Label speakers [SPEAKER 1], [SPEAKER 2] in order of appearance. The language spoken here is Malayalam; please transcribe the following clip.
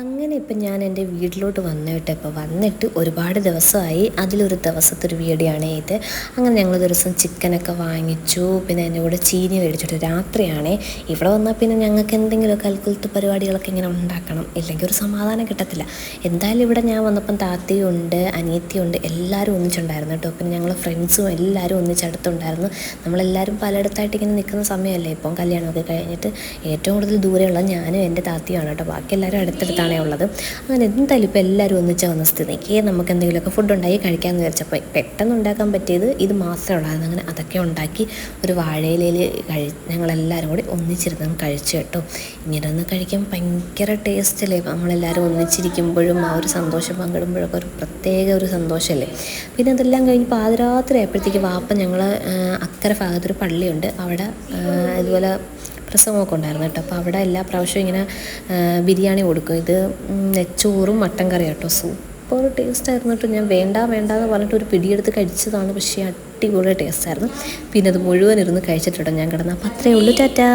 [SPEAKER 1] അങ്ങനെ ഇപ്പം ഞാൻ എൻ്റെ വീട്ടിലോട്ട് വന്നിട്ട് ഇപ്പോൾ വന്നിട്ട് ഒരുപാട് ദിവസമായി. അതിലൊരു ദിവസത്തെ ഒരു വീഡിയോ ആണ് ഇത്. അങ്ങനെ ഞങ്ങൾ ദിവസം ചിക്കനൊക്കെ വാങ്ങിച്ചു. പിന്നെ എൻ്റെ കൂടെ ചീനി മേടിച്ചിട്ട് രാത്രിയാണേ. ഇവിടെ വന്നാൽ പിന്നെ ഞങ്ങൾക്ക് എന്തെങ്കിലുമൊക്കെ അൽക്കുലത്ത് പരിപാടികളൊക്കെ ഇങ്ങനെ ഉണ്ടാക്കണം, ഇല്ലെങ്കിൽ ഒരു സമാധാനം കിട്ടത്തില്ല. എന്തായാലും ഇവിടെ ഞാൻ വന്നപ്പം താത്തയുണ്ട്, അനിയത്തിയുണ്ട്, എല്ലാവരും ഒന്നിച്ചുണ്ടായിരുന്നു കേട്ടോ. പിന്നെ ഞങ്ങൾ ഫ്രണ്ട്സും എല്ലാവരും ഒന്നിച്ചടുത്തുണ്ടായിരുന്നു. നമ്മളെല്ലാവരും പലയിടത്തായിട്ട് ഇങ്ങനെ നിൽക്കുന്ന സമയമല്ലേ ഇപ്പം, കല്യാണമൊക്കെ കഴിഞ്ഞിട്ട്. ഏറ്റവും കൂടുതൽ ദൂരെയുള്ള ഞാനും എൻ്റെ താത്തയുമാണ് കേട്ടോ. ബാക്കി എല്ലാവരും അടുത്തടുത്താണ് ഉള്ളത്. അങ്ങനെ എന്തായാലും ഇപ്പോൾ എല്ലാവരും ഒന്നിച്ച് വന്ന സ്ഥിതിക്ക് നമുക്ക് എന്തെങ്കിലുമൊക്കെ ഫുഡ് ഉണ്ടാക്കി കഴിക്കാമെന്ന് വിചാരിച്ചപ്പോൾ പെട്ടെന്ന് ഉണ്ടാക്കാൻ പറ്റിയത് ഇത് മാത്രമേ ഉള്ളായിരുന്നു. അങ്ങനെ അതൊക്കെ ഉണ്ടാക്കി ഒരു വാഴയിലയിൽ ഞങ്ങളെല്ലാവരും കൂടി ഒന്നിച്ചിരുന്ന് കഴിച്ചു കേട്ടോ. ഇങ്ങനെ ഒന്ന് കഴിക്കാൻ ഭയങ്കര ടേസ്റ്റല്ലേ. നമ്മളെല്ലാവരും ഒന്നിച്ചിരിക്കുമ്പോഴും ആ ഒരു സന്തോഷം പങ്കിടുമ്പോഴൊക്കെ ഒരു പ്രത്യേക ഒരു സന്തോഷമല്ലേ. പിന്നെ അതെല്ലാം കഴിഞ്ഞ് പാതിരാത്രി ആയപ്പോഴത്തേക്ക് വാപ്പ ഞങ്ങൾ അക്കരെ ഭാഗത്തൊരു പള്ളിയുണ്ട്, അവിടെ ഇതുപോലെ പ്രസവമൊക്കെ ഉണ്ടായിരുന്നു കേട്ടോ. അപ്പോൾ അവിടെ എല്ലാ പ്രാവശ്യവും ഇങ്ങനെ ബിരിയാണി കൊടുക്കും. ഇത് നെച്ചോറും മട്ടൻ കറി കേട്ടോ. സൂപ്പർ ടേസ്റ്റ് ആയിരുന്നു കേട്ടോ. ഞാൻ വേണ്ടാന്ന് പറഞ്ഞിട്ട് ഒരു പിടിയെടുത്ത് കഴിച്ചതാണ്, പക്ഷേ അടിപൊളി ടേസ്റ്റായിരുന്നു. പിന്നെ അത് മുഴുവൻ ഇരുന്ന് കഴിച്ചിട്ടോ ഞാൻ കിടന്ന്. അപ്പോൾ അത്രയേ ഉള്ളൂ. ടാറ്റാ.